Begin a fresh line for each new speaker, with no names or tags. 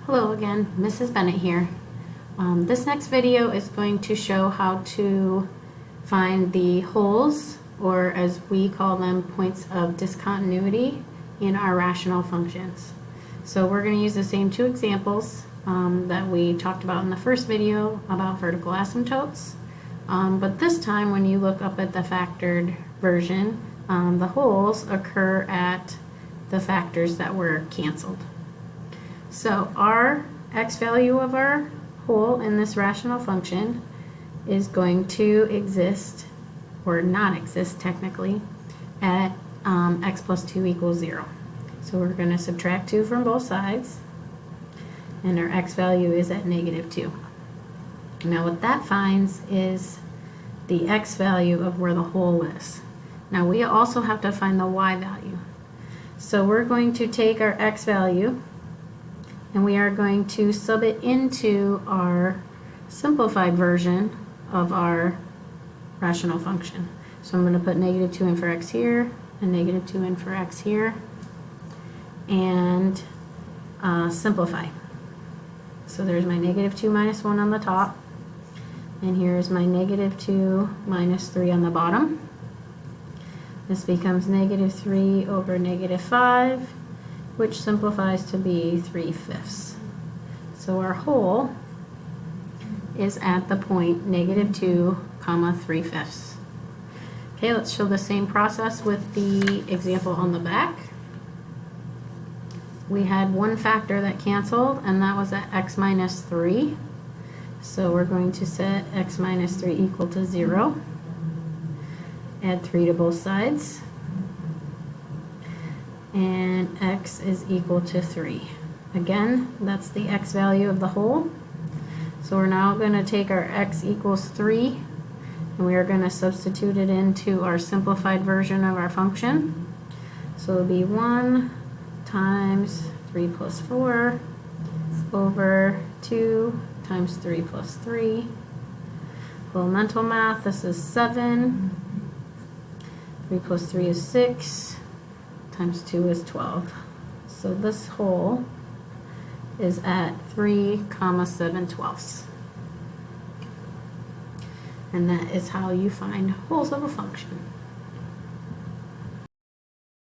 Hello again, Mrs. Bennett here. This next video is going to show how to find the holes, or as we call them, points of discontinuity in our rational functions. So we're going to use the same two examples that we talked about in the first video about vertical asymptotes. But this time when you look up at the factored version, the holes occur at the factors that were canceled. So our x value of our hole in this rational function is going to exist, or not exist technically, at x plus 2 equals 0. So we're going to subtract 2 from both sides, and our x value is at negative 2. Now what that finds is the x value of where the hole is. Now we also have to find the y value. So we're going to take our x value and we are going to sub it into our simplified version of our rational function. So I'm going to put negative 2 in for x here, and negative 2 in for x here, and simplify. So there's my negative 2 minus 1 on the top, and here's my negative 2 minus 3 on the bottom. This becomes negative 3 over negative 5, which simplifies to be 3/5. So our hole is at the point negative 2, 3/5. Okay, let's show the same process with the example on the back. We had one factor that canceled, and that was at x minus 3. So we're going to set x minus 3 equal to 0. Add 3 to both sides. And x is equal to 3. Again, that's the x value of the hole. So we're now going to take our x equals 3, and we are going to substitute it into our simplified version of our function. So it'll be 1 times 3 plus 4 over 2 times 3 plus 3. A little mental math, this is 7. 3 plus 3 is 6. Times 2 is 12. So this hole is at 3, 7/12. And that is how you find holes of a function.